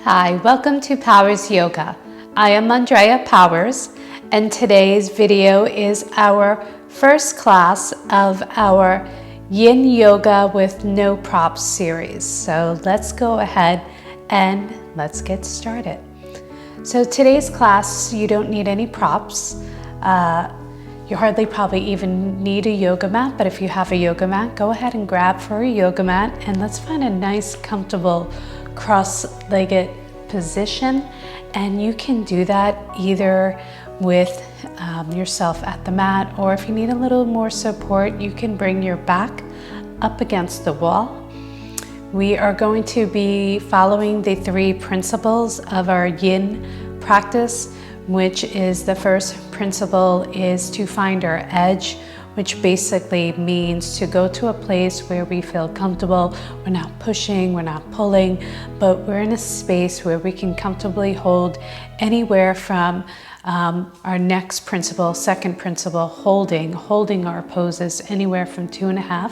Hi, welcome to Powers Yoga. I am Andrea Powers, and today's video is our first class of our Yin Yoga with No Props series. So let's go ahead and let's get started. So today's class, you don't need any props. You hardly probably even need a yoga mat, but if you have a yoga mat, go ahead and grab for a yoga mat and let's find a nice, comfortable, cross-legged position. And you can do that either with yourself at the mat, or if you need a little more support, you can bring your back up against the wall. We are going to be following the 3 principles of our Yin practice, which is the first principle is to find our edge, which basically means to go to a place where we feel comfortable. We're not pushing, we're not pulling, but we're in a space where we can comfortably hold anywhere from our next principle, second principle, holding our poses anywhere from 2.5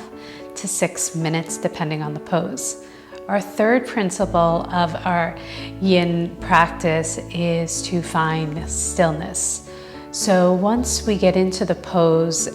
to 6 minutes, depending on the pose. Our third principle of our Yin practice is to find stillness. So once we get into the pose,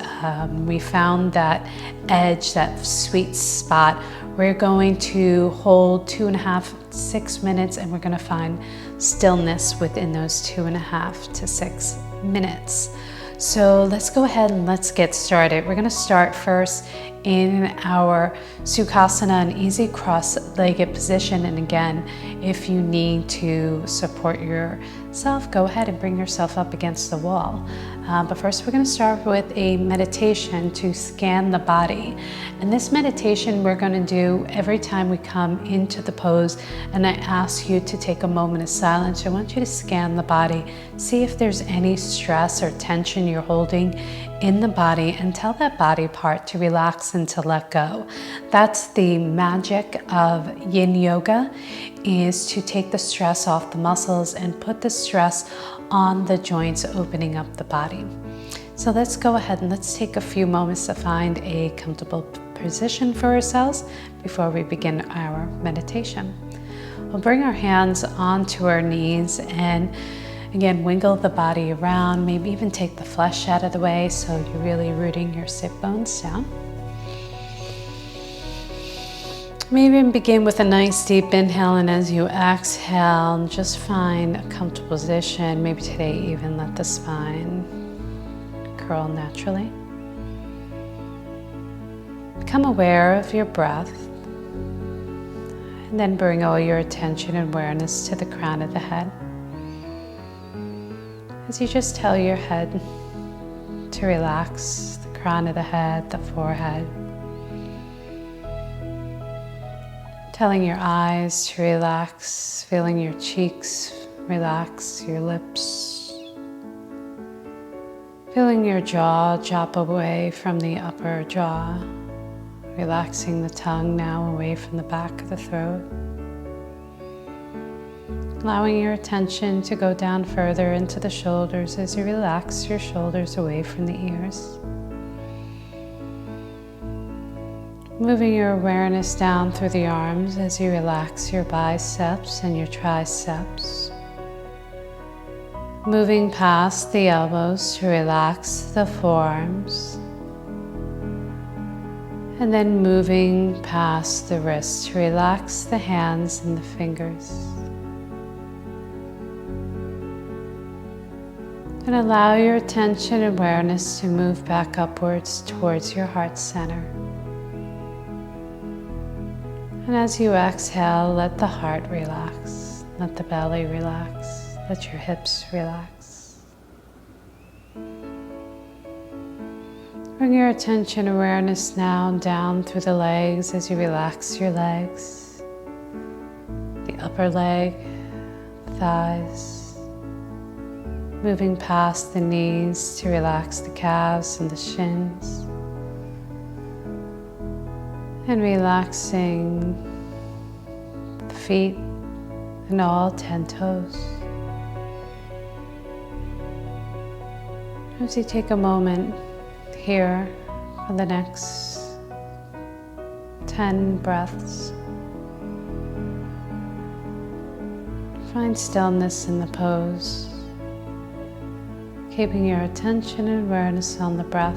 we found that edge, that sweet spot, we're going to hold 2.5 to 6 minutes, and we're going to find stillness within those 2.5 to 6 minutes. So let's go ahead and let's get started. We're going to start first in our Sukhasana, an easy cross-legged position. And again, if you need to support yourself, go ahead and bring yourself up against the wall. But first we're going to start with a meditation to scan the body. And this meditation we're going to do every time we come into the pose. And I ask you to take a moment of silence. I want you to scan the body, see if there's any stress or tension you're holding in the body, and tell that body part to relax and to let go. That's the magic of Yin Yoga, is to take the stress off the muscles and put the stress on the joints, opening up the body. So let's go ahead and let's take a few moments to find a comfortable position for ourselves before we begin our meditation. We'll bring our hands onto our knees and again, wiggle the body around, maybe even take the flesh out of the way so you're really rooting your sit bones down. Maybe even begin with a nice deep inhale, and as you exhale, just find a comfortable position. Maybe today even let the spine curl naturally. Become aware of your breath, and then bring all your attention and awareness to the crown of the head. As you just tell your head to relax, the crown of the head, the forehead. Telling your eyes to relax, feeling your cheeks relax, your lips. Feeling your jaw drop away from the upper jaw. Relaxing the tongue now away from the back of the throat. Allowing your attention to go down further into the shoulders as you relax your shoulders away from the ears. Moving your awareness down through the arms as you relax your biceps and your triceps. Moving past the elbows to relax the forearms. And then moving past the wrists to relax the hands and the fingers. And allow your attention and awareness to move back upwards towards your heart center. And as you exhale, let the heart relax, let the belly relax, let your hips relax. Bring your attention and awareness now down through the legs as you relax your legs, the upper leg, thighs. Moving past the knees to relax the calves and the shins. And relaxing the feet and all 10 toes. As you take a moment here for the next 10 breaths. Find stillness in the pose, keeping your attention and awareness on the breath.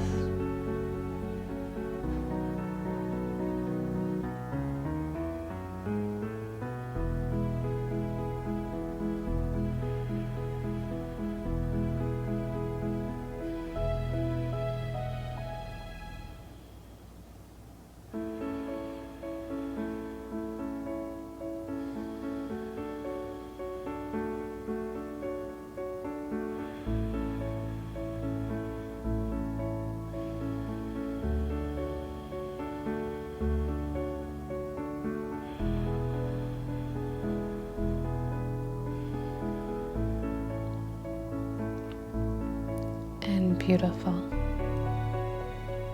And beautiful.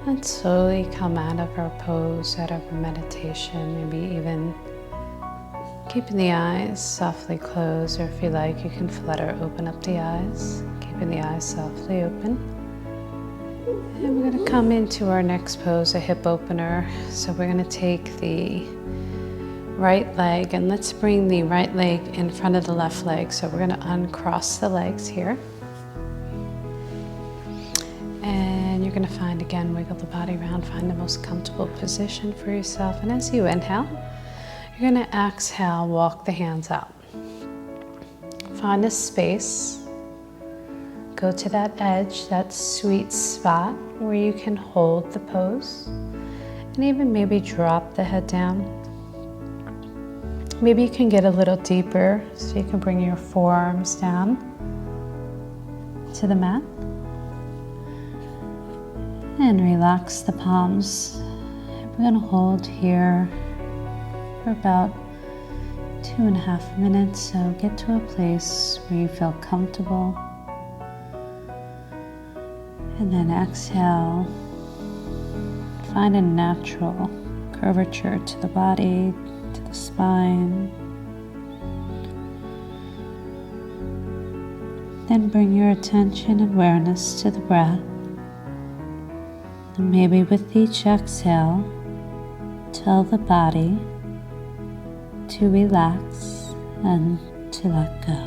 And slowly come out of our pose, out of our meditation, maybe even keeping the eyes softly closed, or if you like, you can flutter open up the eyes, keeping the eyes softly open. And we're going to come into our next pose, a hip opener. So we're going to take the right leg and let's bring the right leg in front of the left leg. So we're going to uncross the legs here. And you're going to find, again, wiggle the body around, find the most comfortable position for yourself. And as you inhale, you're going to exhale, walk the hands out. Find a space, go to that edge, that sweet spot where you can hold the pose, and even maybe drop the head down. Maybe you can get a little deeper, so you can bring your forearms down to the mat. And relax the palms. We're going to hold here for about 2.5 minutes. So get to a place where you feel comfortable. And then exhale. Find a natural curvature to the body, to the spine. Then bring your attention and awareness to the breath. And maybe with each exhale, tell the body to relax and to let go.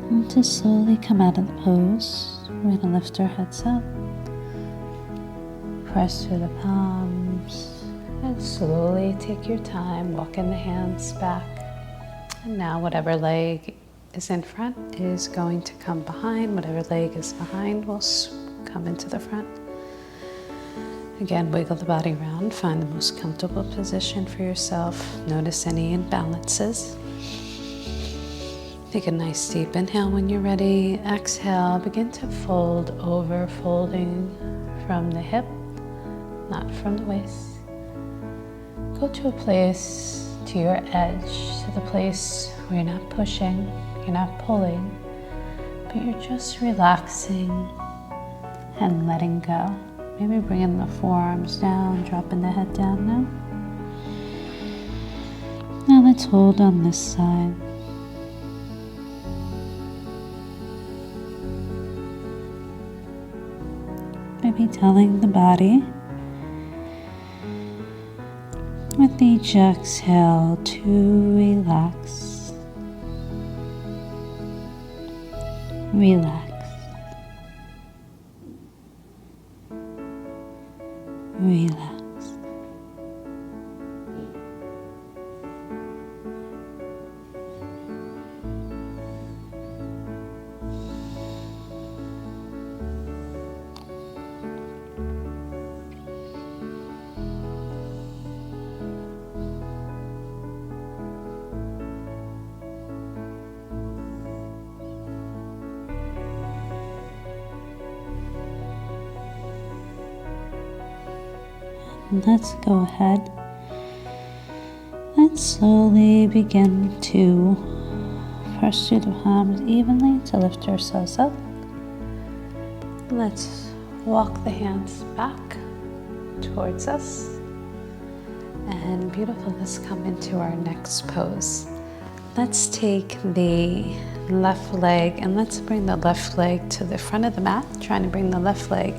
And to slowly come out of the pose, we're going to lift our heads up, press through the palms, and slowly take your time, walking the hands back. And now whatever leg is in front is going to come behind, whatever leg is behind will come into the front. Again, wiggle the body around, find the most comfortable position for yourself. Notice any imbalances. Take a nice deep inhale when you're ready. Exhale, begin to fold over, folding from the hip, not from the waist. Go to a place, to your edge, to the place where you're not pushing, you're not pulling, but you're just relaxing and letting go. Maybe bringing the forearms down, dropping the head down now. Now let's hold on this side. Maybe telling the body with each exhale to relax, relax, relax. let's go ahead and slowly begin to press through the palms evenly to lift ourselves up. Let's walk the hands back towards us. And beautiful, let's come into our next pose. Let's take the left leg and let's bring the left leg to the front of the mat, trying to bring the left leg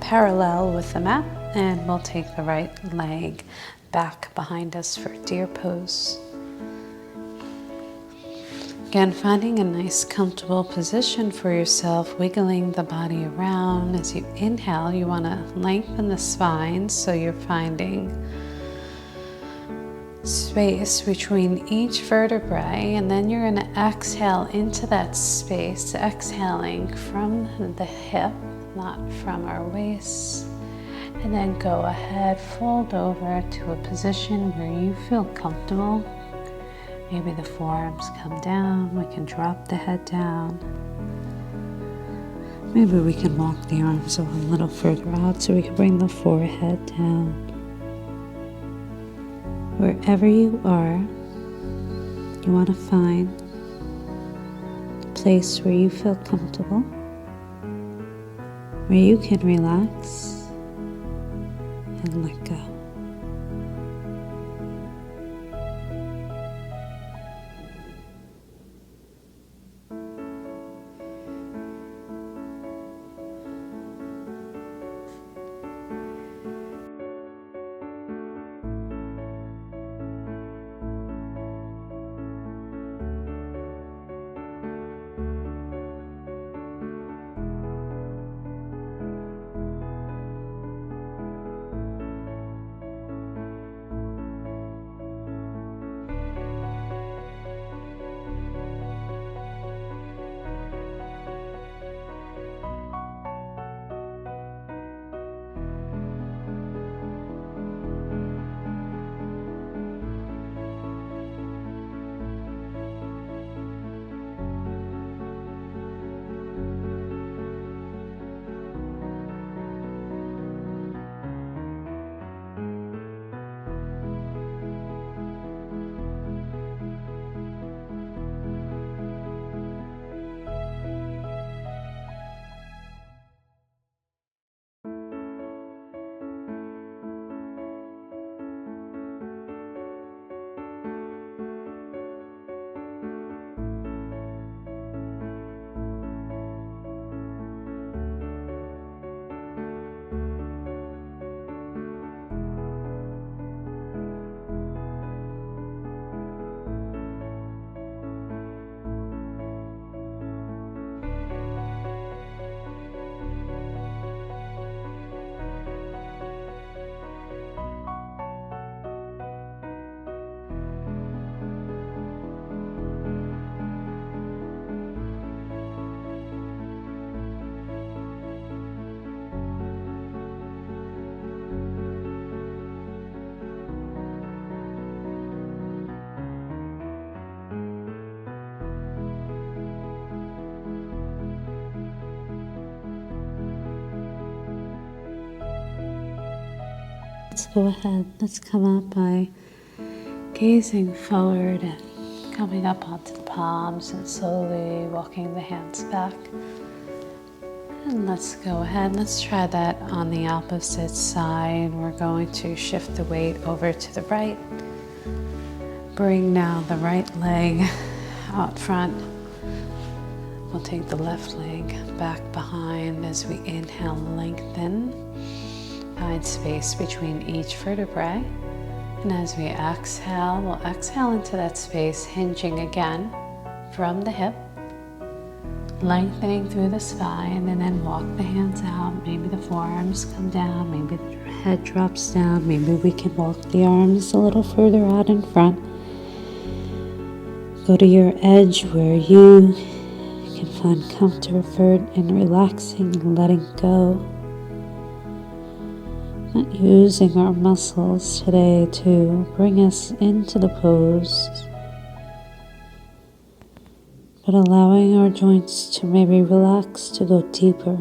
parallel with the mat, and we'll take the right leg back behind us for deer pose. Again, finding a nice comfortable position for yourself, wiggling the body around. As you inhale, you want to lengthen the spine so you're finding space between each vertebrae, and then you're going to exhale into that space, exhaling from the hip, not from our waist. And then go ahead, fold over to a position where you feel comfortable. Maybe the forearms come down, we can drop the head down. Maybe we can walk the arms a little further out so we can bring the forehead down. Wherever you are, you want to find a place where you feel comfortable, where you can relax and let go. Let's go ahead, let's come up by gazing forward and coming up onto the palms and slowly walking the hands back. And let's go ahead, let's try that on the opposite side. We're going to shift the weight over to the right. Bring now the right leg out front. We'll take the left leg back behind as we inhale, lengthen. Find space between each vertebrae. And as we exhale, we'll exhale into that space, hinging again from the hip, lengthening through the spine, and then walk the hands out. Maybe the forearms come down, maybe the head drops down, maybe we can walk the arms a little further out in front. Go to your edge where you can find comfort in relaxing and letting go. Not using our muscles today to bring us into the pose, but allowing our joints to maybe relax, to go deeper.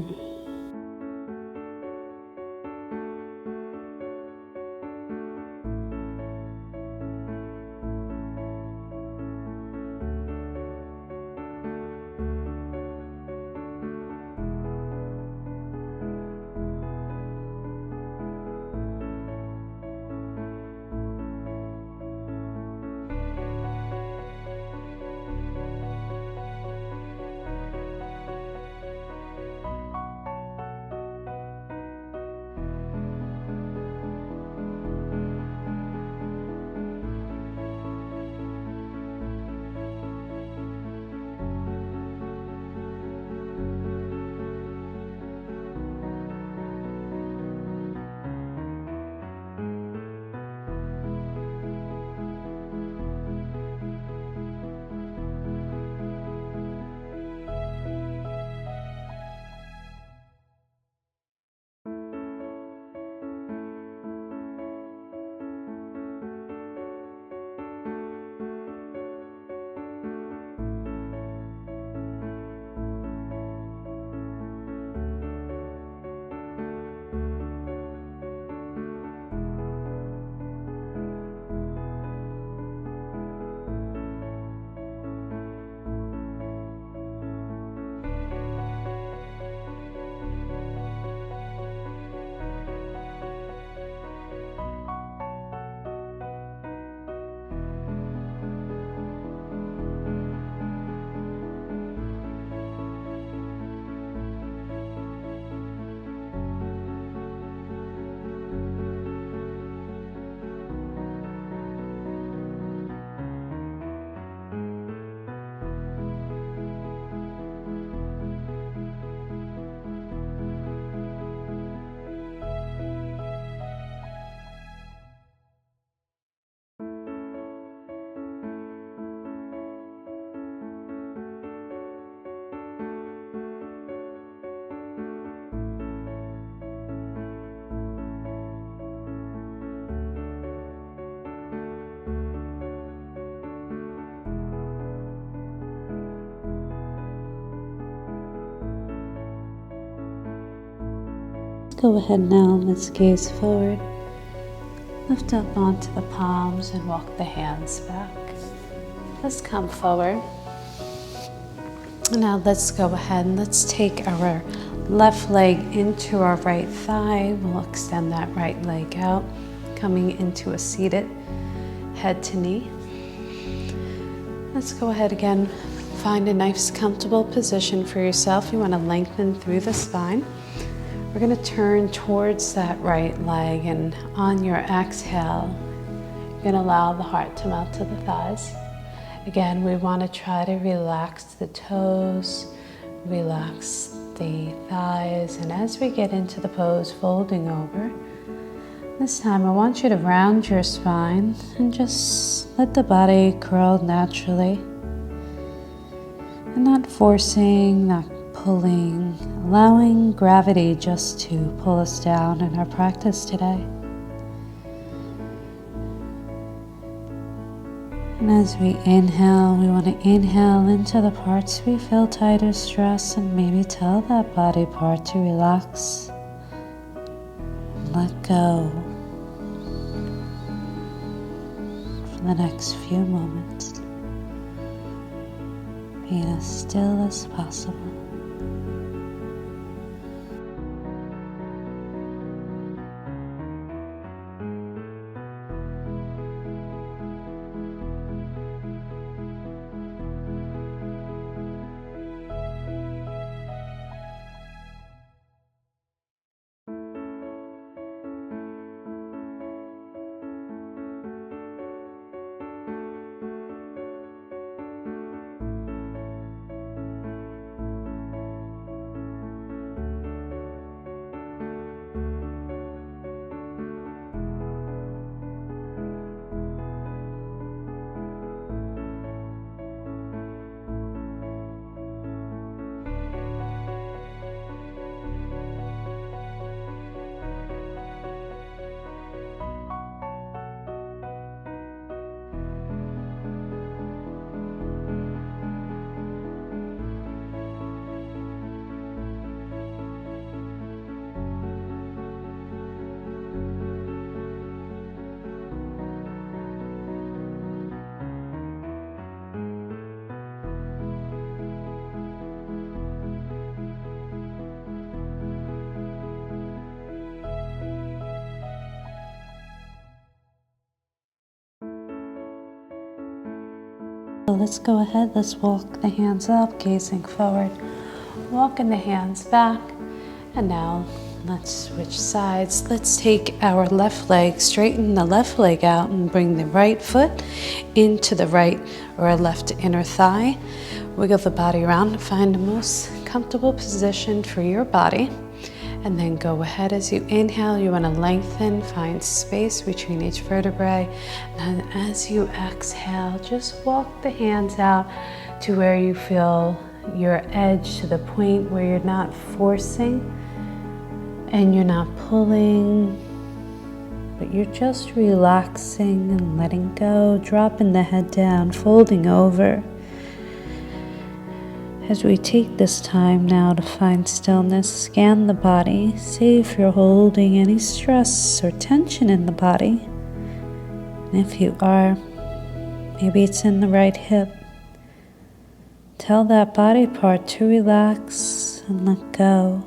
Go ahead now, let's gaze forward. Lift up onto the palms and walk the hands back. Let's come forward. Now let's go ahead and let's take our left leg into our right thigh. We'll extend that right leg out, coming into a seated head to knee. Let's go ahead again. Find a nice comfortable position for yourself. You want to lengthen through the spine. We're going to turn towards that right leg, and on your exhale, you're going to allow the heart to melt to the thighs. Again, we want to try to relax the toes, relax the thighs, and as we get into the pose, folding over, this time I want you to round your spine and just let the body curl naturally. And not forcing, not pulling, allowing gravity just to pull us down in our practice today. And as we inhale, we want to inhale into the parts we feel tight or stress, and maybe tell that body part to relax. Let go for the next few moments. Being as still as possible. So let's go ahead, let's walk the hands up, gazing forward, walking the hands back, and now let's switch sides. Let's take our left leg, straighten the left leg out and bring the right foot into the right or left inner thigh. Wiggle the body around to find the most comfortable position for your body. And then go ahead as you inhale, you want to lengthen, find space between each vertebrae. And as you exhale, just walk the hands out to where you feel your edge, to the point where you're not forcing and you're not pulling, but you're just relaxing and letting go, dropping the head down, folding over. As we take this time now to find stillness, scan the body, see if you're holding any stress or tension in the body. And if you are, maybe it's in the right hip. Tell that body part to relax and let go.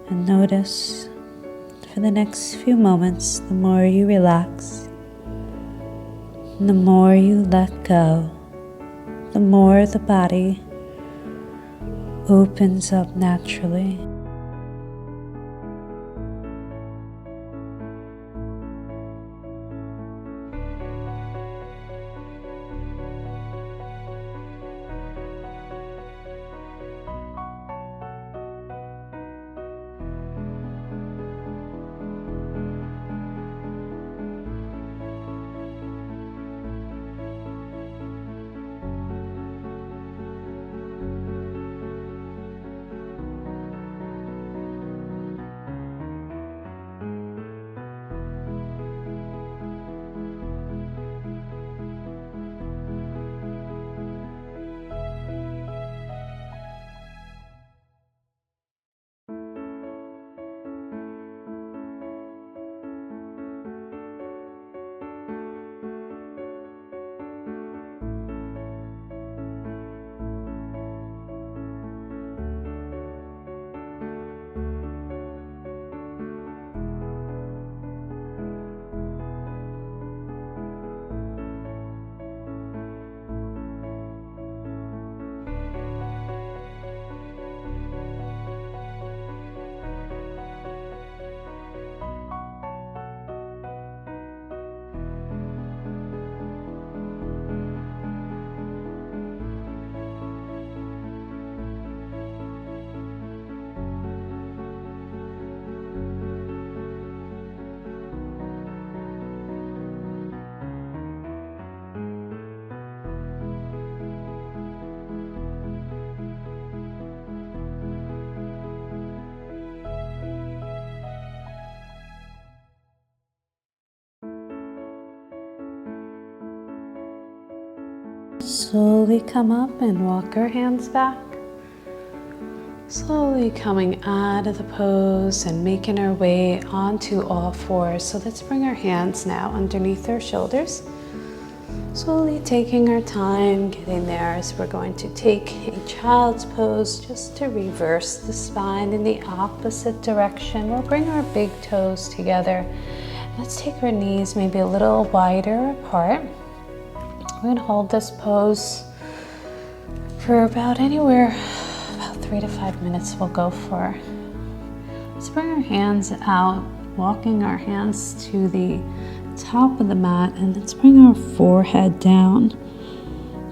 And notice for the next few moments, the more you relax, the more you let go, the more the body opens up naturally. Slowly come up and walk our hands back. Slowly coming out of the pose and making our way onto all fours. So let's bring our hands now underneath our shoulders. Slowly taking our time getting there as we're going to take a child's pose just to reverse the spine in the opposite direction. We'll bring our big toes together. Let's take our knees maybe a little wider apart. We're going to hold this pose for about 3 to 5 minutes we'll go for. Let's bring our hands out, walking our hands to the top of the mat, and let's bring our forehead down.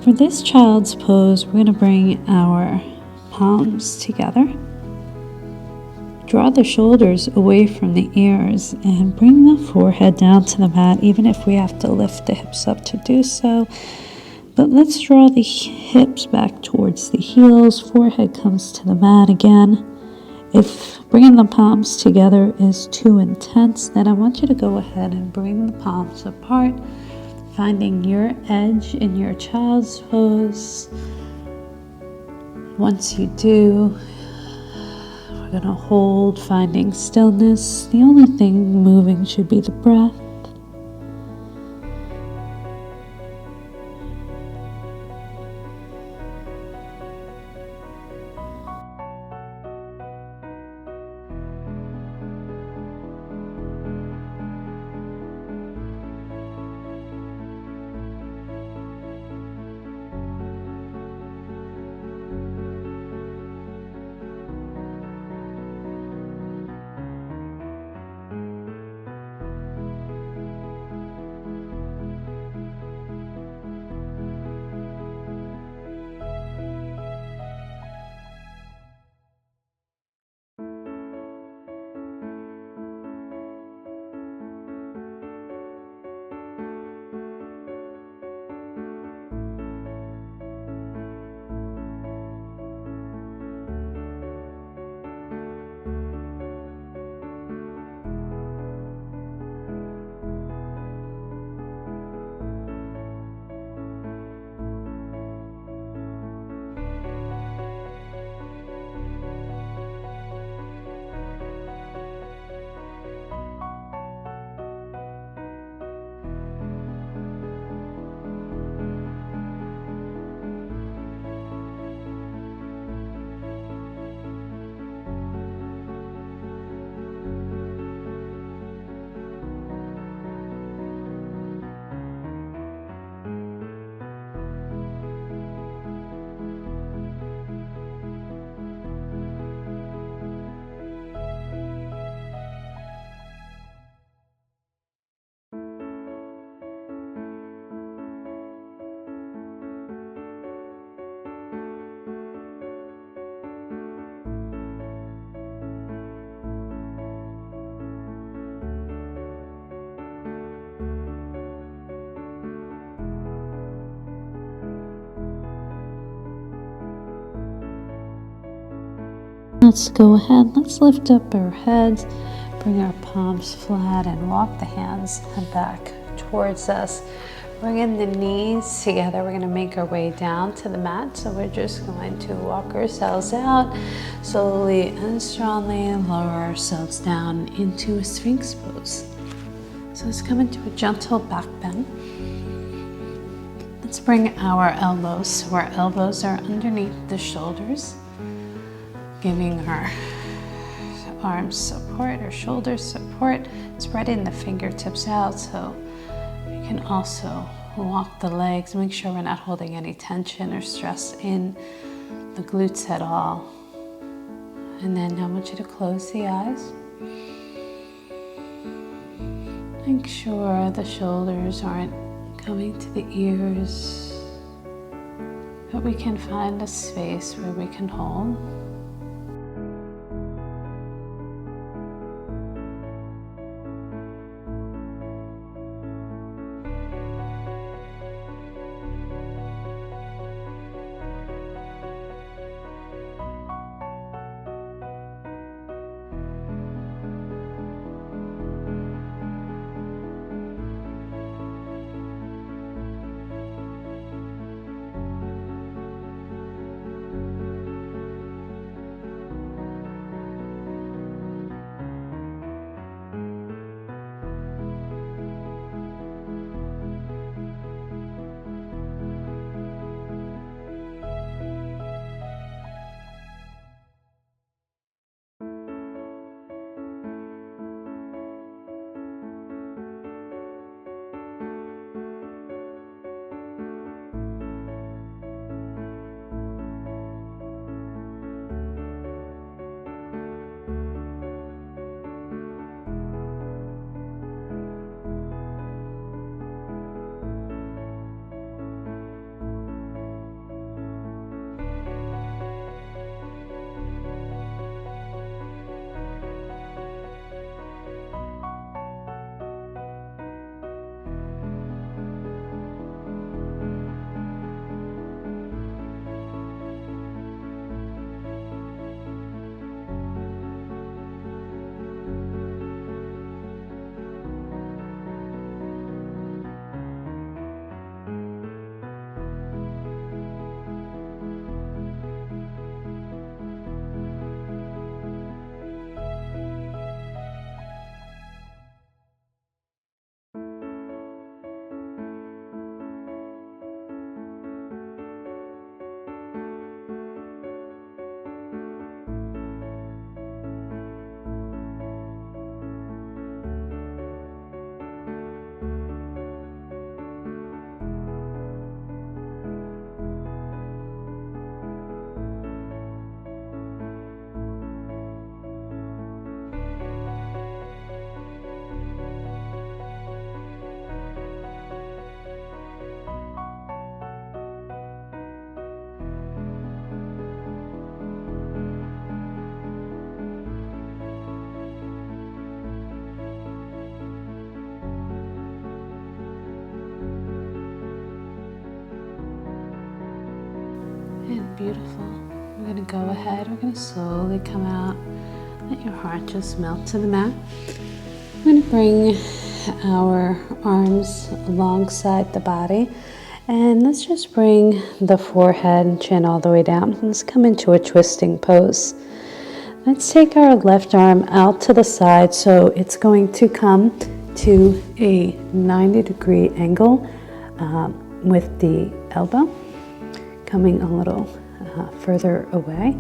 For this child's pose, we're going to bring our palms together. Draw the shoulders away from the ears and bring the forehead down to the mat, even if we have to lift the hips up to do so. But let's draw the hips back towards the heels, forehead comes to the mat again. If bringing the palms together is too intense, then I want you to go ahead and bring the palms apart, finding your edge in your child's pose. Once you do, we're going to hold, finding stillness. The only thing moving should be the breath. Let's go ahead, let's lift up our heads, bring our palms flat and walk the hands back towards us. Bring in the knees together. We're going to make our way down to the mat. So we're just going to walk ourselves out slowly and strongly and lower ourselves down into a Sphinx pose. So let's come into a gentle back bend. Let's bring our elbows so our elbows are underneath the shoulders, giving our arms support, our shoulders support, spreading the fingertips out so we can also walk the legs. Make sure we're not holding any tension or stress in the glutes at all. And then I want you to close the eyes. Make sure the shoulders aren't coming to the ears, but we can find a space where we can hold. beautiful. We're going to go ahead. We're going to slowly come out. Let your heart just melt to the mat. We're going to bring our arms alongside the body. And let's just bring the forehead and chin all the way down. Let's come into a twisting pose. Let's take our left arm out to the side so it's going to come to a 90-degree angle with the elbow coming a little further away.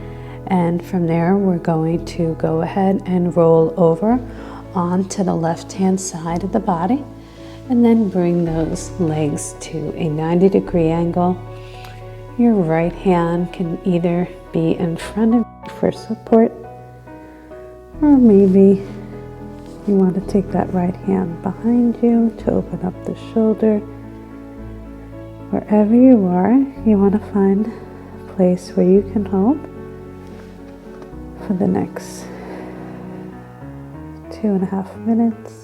And from there, we're going to go ahead and roll over onto the left-hand side of the body. And then bring those legs to a 90-degree angle. Your right hand can either be in front of you for support, or maybe you want to take that right hand behind you to open up the shoulder. Wherever you are, you want to find a place where you can hold for the next 2.5 minutes.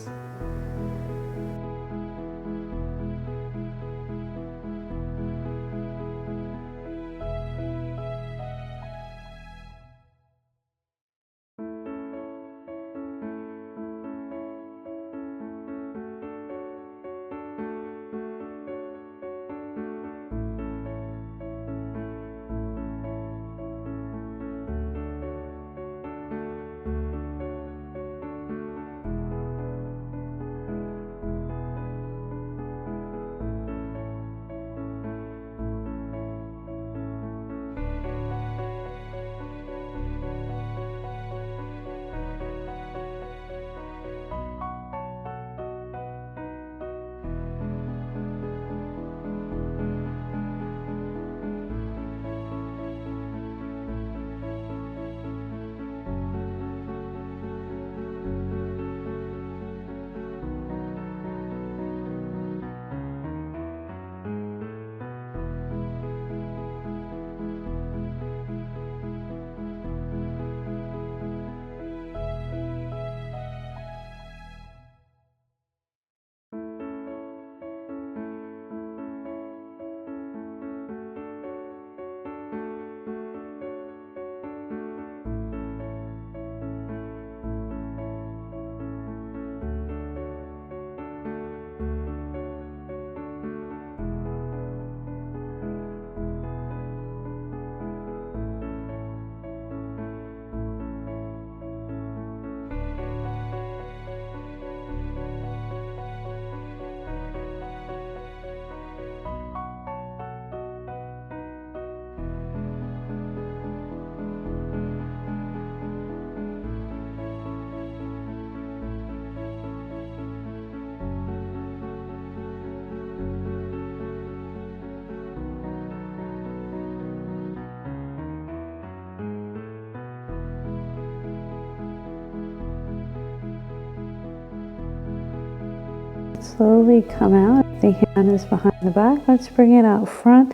Slowly come out. The hand is behind the back. Let's bring it out front.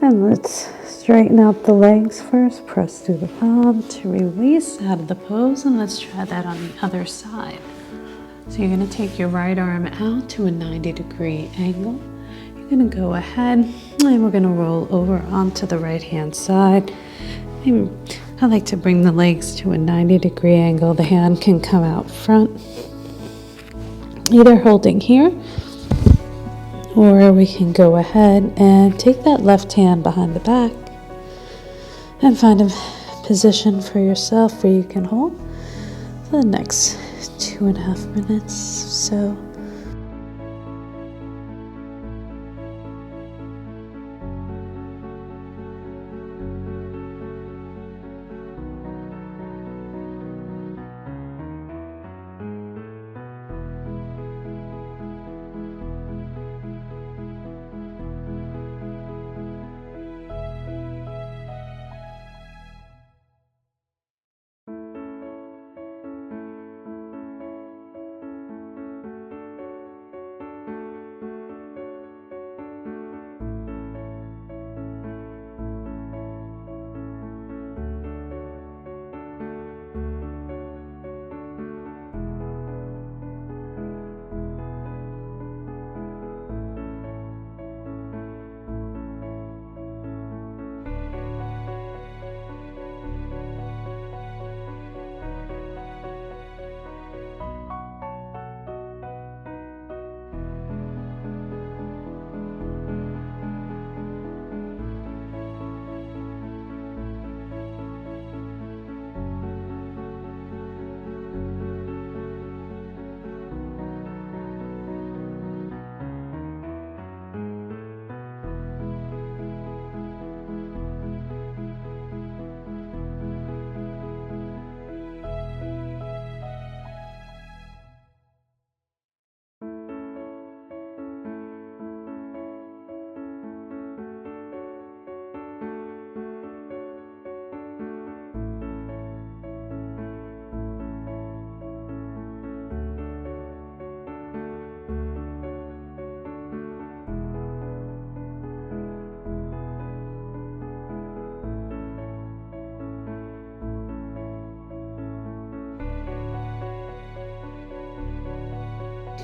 And let's straighten out the legs first. Press through the palm to release out of the pose. And let's try that on the other side. So you're going to take your right arm out to a 90-degree angle. You're going to go ahead and we're going to roll over onto the right-hand side. I like to bring the legs to a 90-degree angle. The hand can come out front, either holding here, or we can go ahead and take that left hand behind the back and find a position for yourself where you can hold for the next 2.5 minutes. So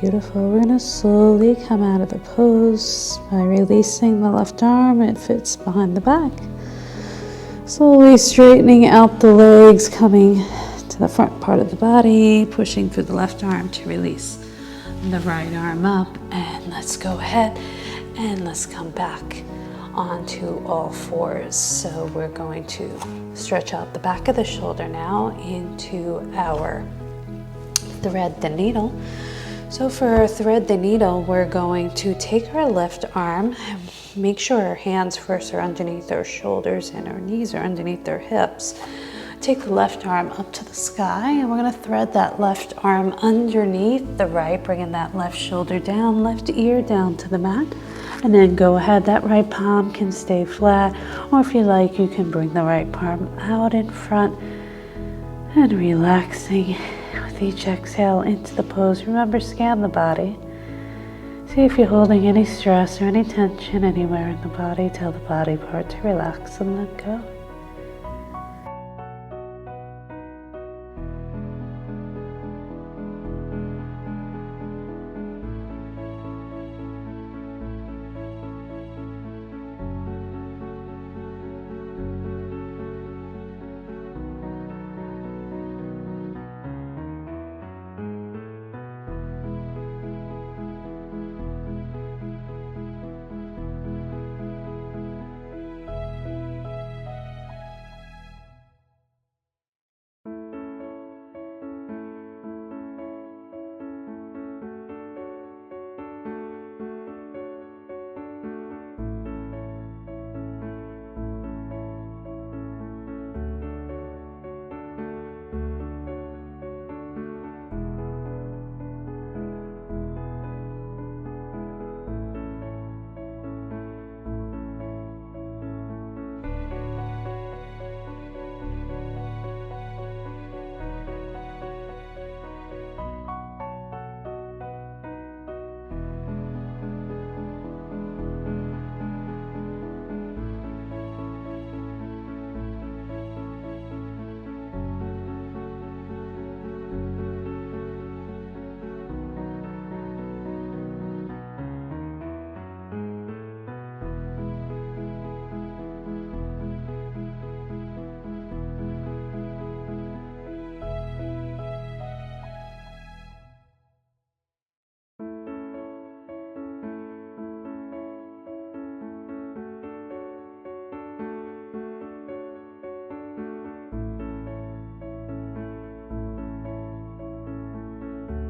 Beautiful. We're going to slowly come out of the pose by releasing the left arm. It fits behind the back. Slowly straightening out the legs, coming to the front part of the body, pushing through the left arm to release the right arm up. And let's go ahead and let's come back onto all fours. So we're going to stretch out the back of the shoulder now into our thread the needle. So for thread the needle, we're going to take our left arm, make sure our hands first are underneath our shoulders and our knees are underneath our hips. Take the left arm up to the sky, and we're going to thread that left arm underneath the right, bringing that left shoulder down, left ear down to the mat. And then go ahead, that right palm can stay flat, or if you like, you can bring the right palm out in front and relaxing with each exhale into the pose. Remember, scan the body. See if you're holding any stress or any tension anywhere in the body. Tell the body part to relax and let go.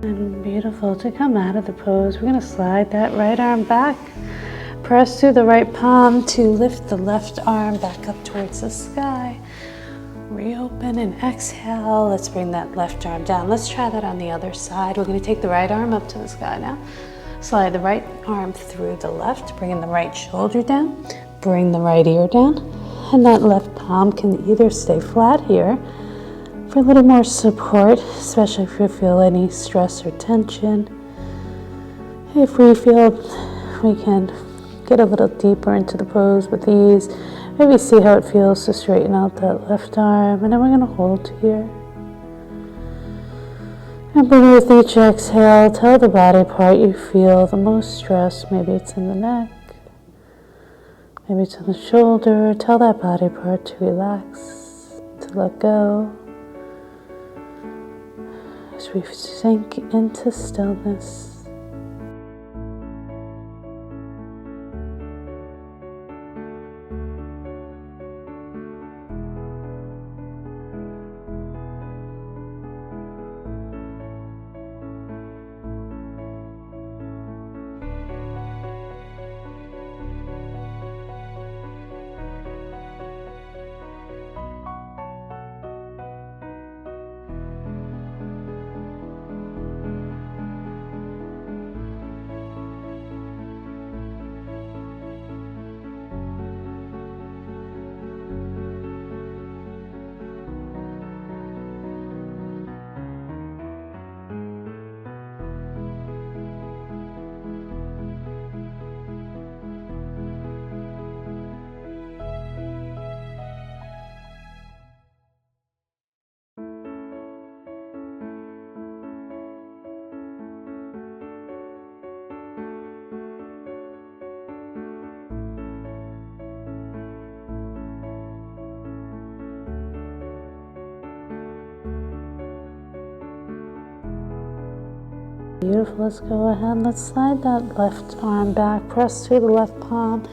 And beautiful. To come out of the pose, we're going to slide that right arm back. Press through the right palm to lift the left arm back up towards the sky. Reopen and exhale. Let's bring that left arm down. Let's try that on the other side. We're going to take the right arm up to the sky now. Slide the right arm through the left, bringing the right shoulder down. Bring the right ear down. And that left palm can either stay flat here for a little more support, especially if you feel any stress or tension. If we feel we can get a little deeper into the pose with ease, maybe see how it feels to straighten out that left arm, and then we're going to hold here. And bring with each exhale, tell the body part you feel the most stress. Maybe it's in the neck, maybe it's in the shoulder. Tell that body part to relax, to let go. As we sink into stillness. Beautiful. Let's go ahead. Let's slide that left arm back. Press through the left palm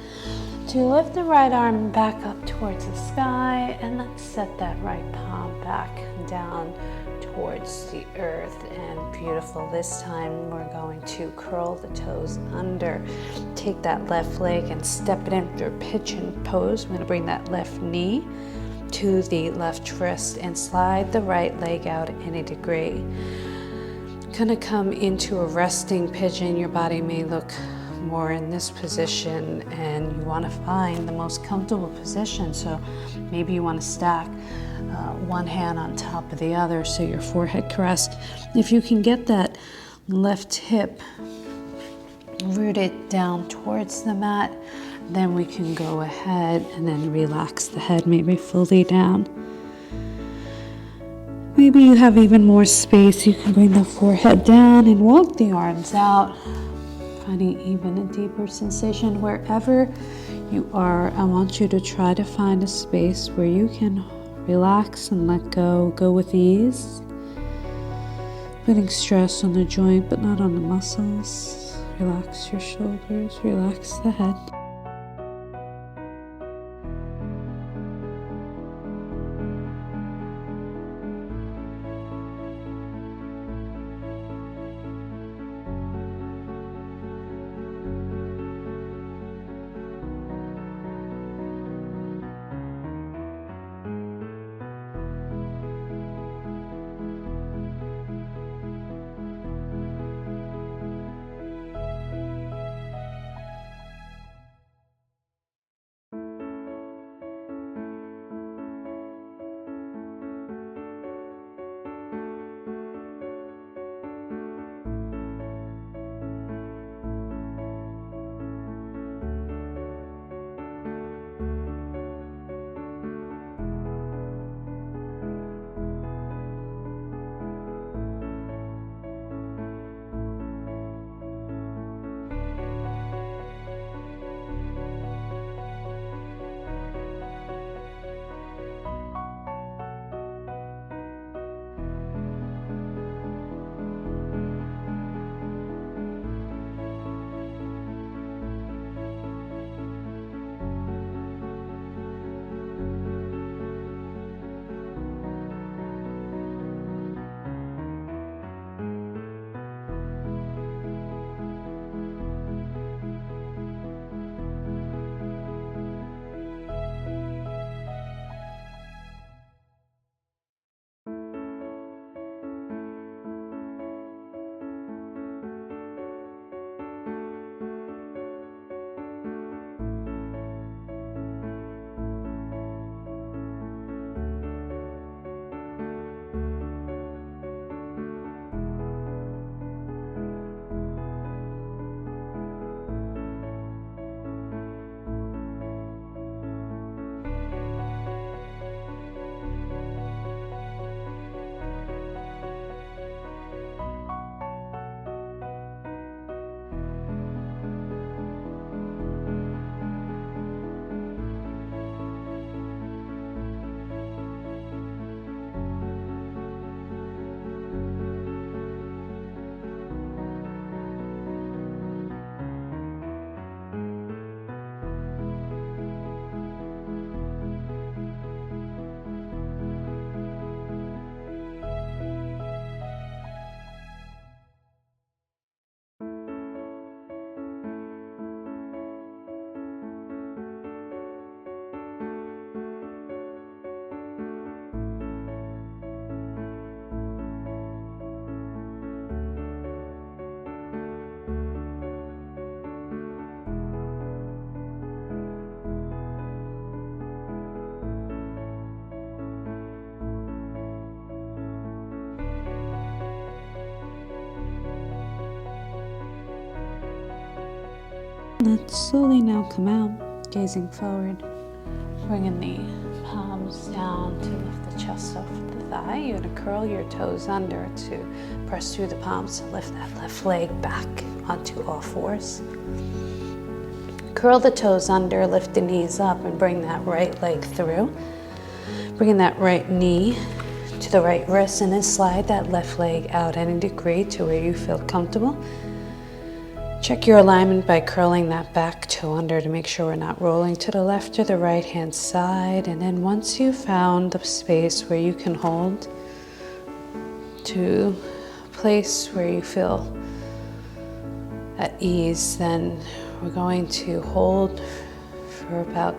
to lift the right arm back up towards the sky. And let's set that right palm back down towards the earth. And beautiful. This time we're going to curl the toes under. Take that left leg and step it into a pigeon pose. We're going to bring that left knee to the left wrist and slide the right leg out in a degree. Gonna come into a resting pigeon. Your body may look more in this position and you want to find the most comfortable position. So maybe you want to stack one hand on top of the other so your forehead can rest. If you can get that left hip rooted down towards the mat, then we can go ahead and then relax the head maybe fully down. Maybe you have even more space. You can bring the forehead down and walk the arms out, finding even a deeper sensation. Wherever you are, I want you to try to find a space where you can relax and let go, go with ease, putting stress on the joint but not on the muscles. Relax your shoulders, relax the head. Let's slowly now come out, gazing forward, bringing the palms down to lift the chest off the thigh. You're going to curl your toes under to press through the palms to lift that left leg back onto all fours. Curl the toes under, lift the knees up, and bring that right leg through. Bringing that right knee to the right wrist, and then slide that left leg out any degree to where you feel comfortable. Check your alignment by curling that back toe under to make sure we're not rolling to the left or the right hand side. And then once you've found the space where you can hold to a place where you feel at ease, then we're going to hold for about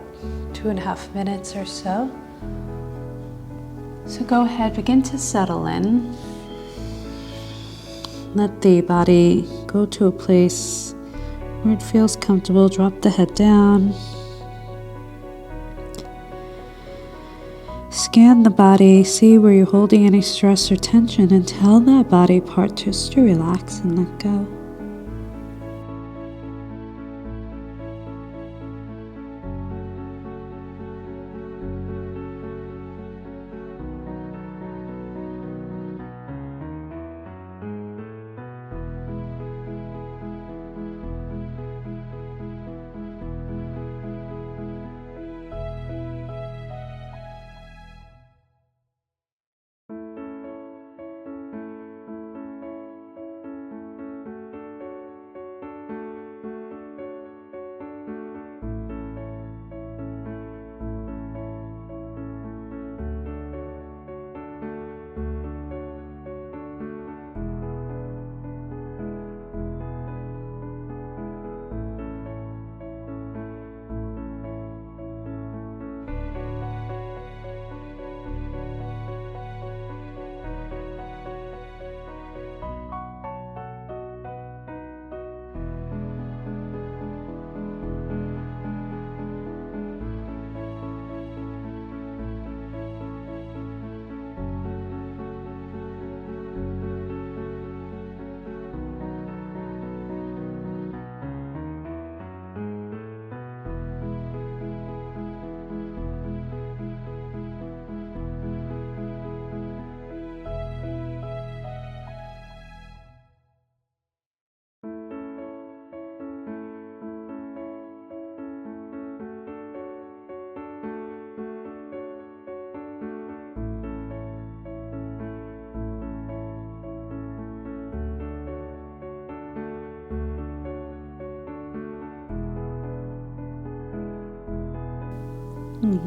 2.5 minutes or so. So go ahead, begin to settle in. Let the body go to a place where it feels comfortable. Drop the head down. Scan the body, see where you're holding any stress or tension, and tell that body part just to relax and let go.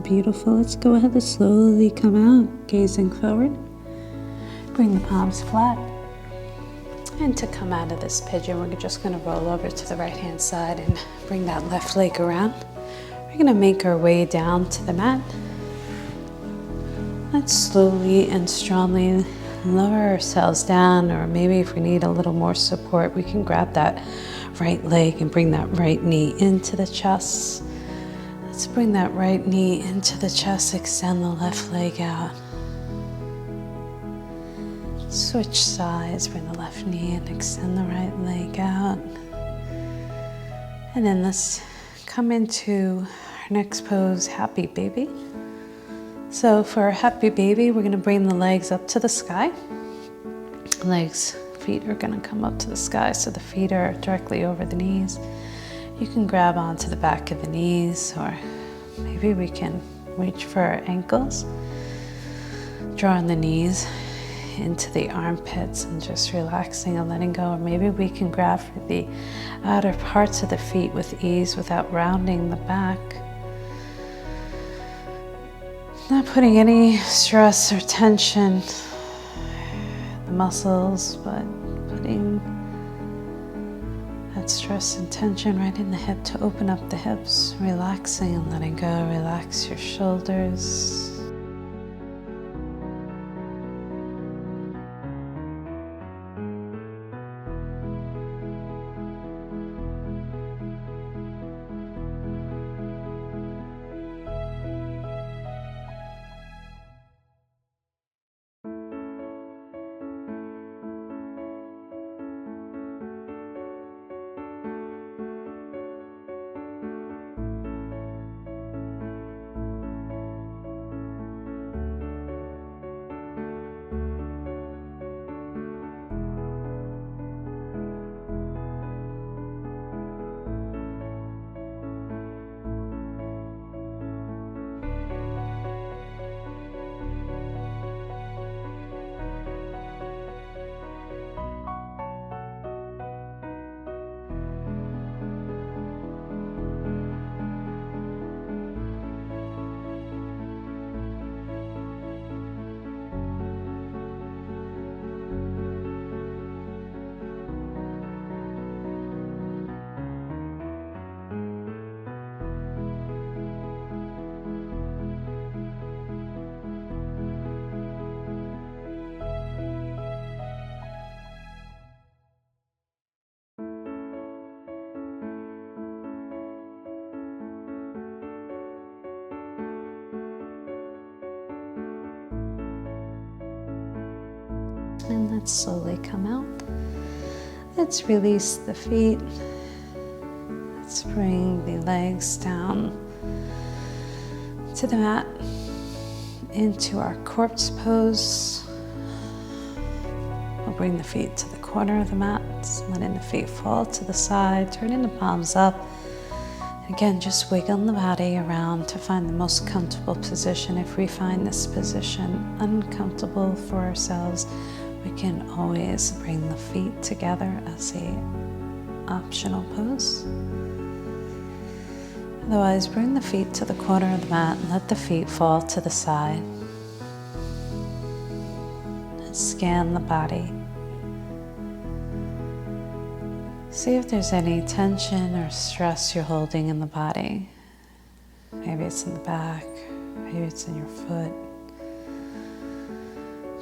Beautiful. Let's go ahead and slowly come out, gazing forward. Bring the palms flat. And to come out of this pigeon, we're just going to roll over to the right hand side and bring that left leg around. We're going to make our way down to the mat. Let's slowly and strongly lower ourselves down, or maybe if we need a little more support, we can grab that right leg and bring that right knee into the chest. Let's bring that right knee into the chest, extend the left leg out. Switch sides, bring the left knee and extend the right leg out. And then let's come into our next pose, Happy Baby. So for Happy Baby, we're gonna bring the legs up to the sky. Feet are gonna come up to the sky, so the feet are directly over the knees. You can grab onto the back of the knees, or maybe we can reach for our ankles. Drawing the knees into the armpits and just relaxing and letting go. Or maybe we can grab for the outer parts of the feet with ease without rounding the back. Not putting any stress or tension in the muscles, but putting that stress and tension right in the hip to open up the hips, relaxing and letting go. Relax your shoulders. And let's slowly come out. Let's release the feet. Let's bring the legs down to the mat, into our corpse pose. We'll bring the feet to the corner of the mat, letting the feet fall to the side, turning the palms up. Again, just wiggling the body around to find the most comfortable position. If we find this position uncomfortable for ourselves, we can always bring the feet together as a optional pose. Otherwise, bring the feet to the corner of the mat and let the feet fall to the side. And scan the body. See if there's any tension or stress you're holding in the body. Maybe it's in the back, maybe it's in your foot.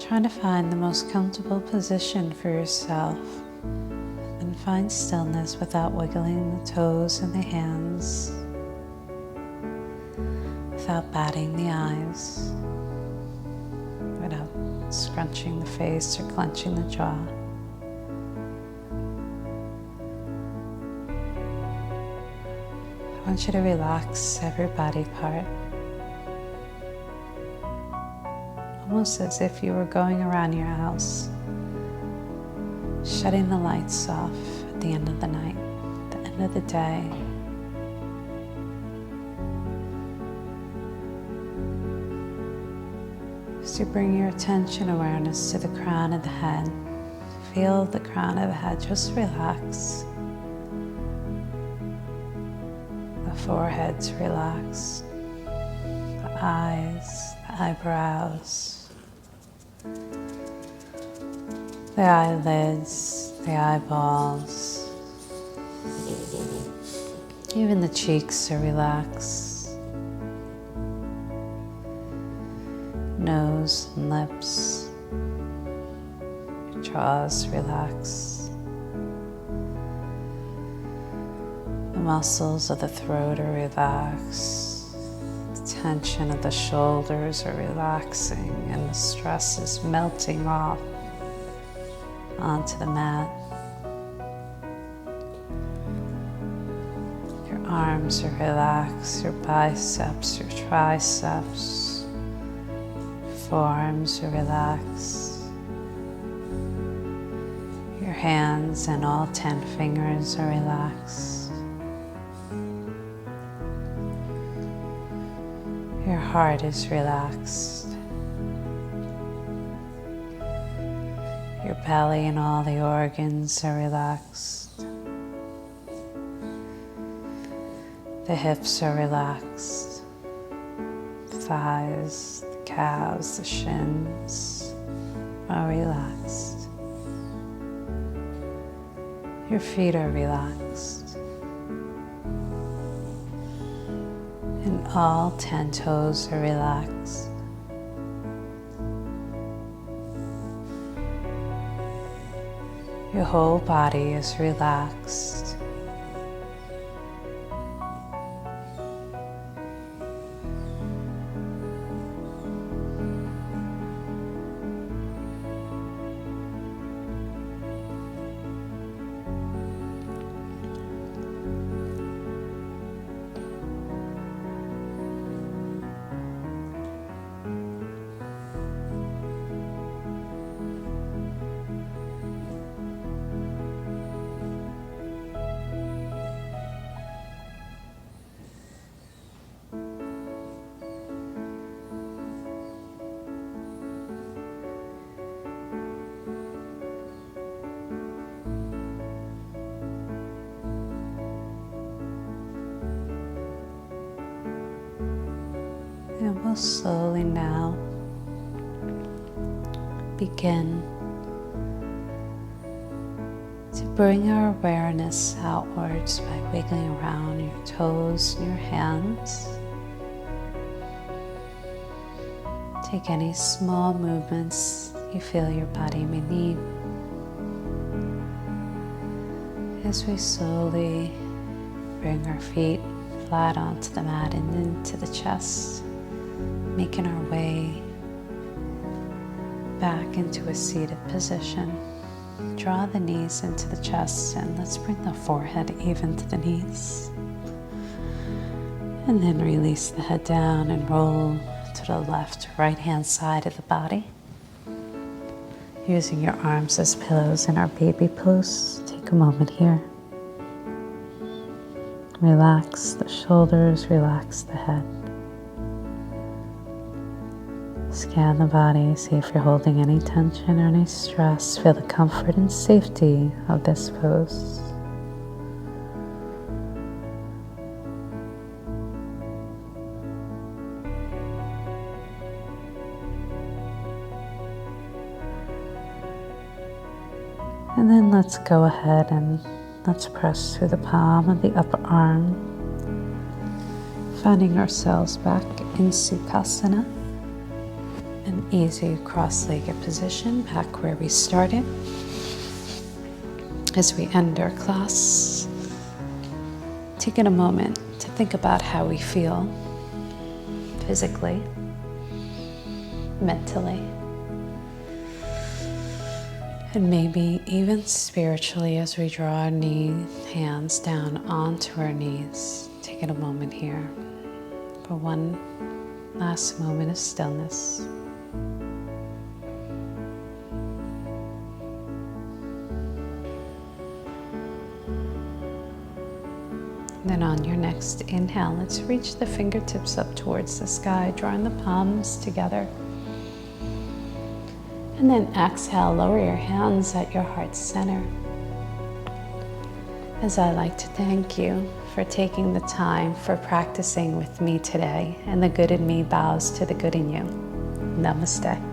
Trying to find the most comfortable position for yourself and find stillness without wiggling the toes and the hands, without batting the eyes, without scrunching the face or clenching the jaw. I want you to relax every body part, almost as if you were going around your house, shutting the lights off at the end of the night, at the end of the day. As you bring your attention awareness to the crown of the head, feel the crown of the head just relax. The forehead's relaxed, the eyes, the eyebrows, the eyelids, the eyeballs, even the cheeks are relaxed, nose and lips, your jaw's relaxed. The muscles of the throat are relaxed. The tension of the shoulders are relaxing and the stress is melting off onto the mat. Your arms are relaxed, your biceps, your triceps, forearms are relaxed. Your hands and all 10 fingers are relaxed. Your heart is relaxed. Your belly and all the organs are relaxed. The hips are relaxed. The thighs, the calves, the shins are relaxed. Your feet are relaxed. And all 10 toes are relaxed. Your whole body is relaxed. And we'll slowly now begin to bring our awareness outwards by wiggling around your toes and your hands. Take any small movements you feel your body may need. As we slowly bring our feet flat onto the mat and into the chest, making our way back into a seated position. Draw the knees into the chest and let's bring the forehead even to the knees. And then release the head down and roll to the left, right hand side of the body. Using your arms as pillows in our baby pose, take a moment here. Relax the shoulders, relax the head. Scan the body, see if you're holding any tension or any stress. Feel the comfort and safety of this pose. And then let's go ahead and let's press through the palm of the upper arm, finding ourselves back in Sukhasana, an easy cross-legged position back where we started. As we end our class, taking a moment to think about how we feel physically, mentally, and maybe even spiritually as we draw our hands down onto our knees. Taking a moment here for one last moment of stillness. Then on your next inhale, let's reach the fingertips up towards the sky, drawing the palms together. And then exhale, lower your hands at your heart center. As I like to thank you for taking the time for practicing with me today, and the good in me bows to the good in you. Namaste.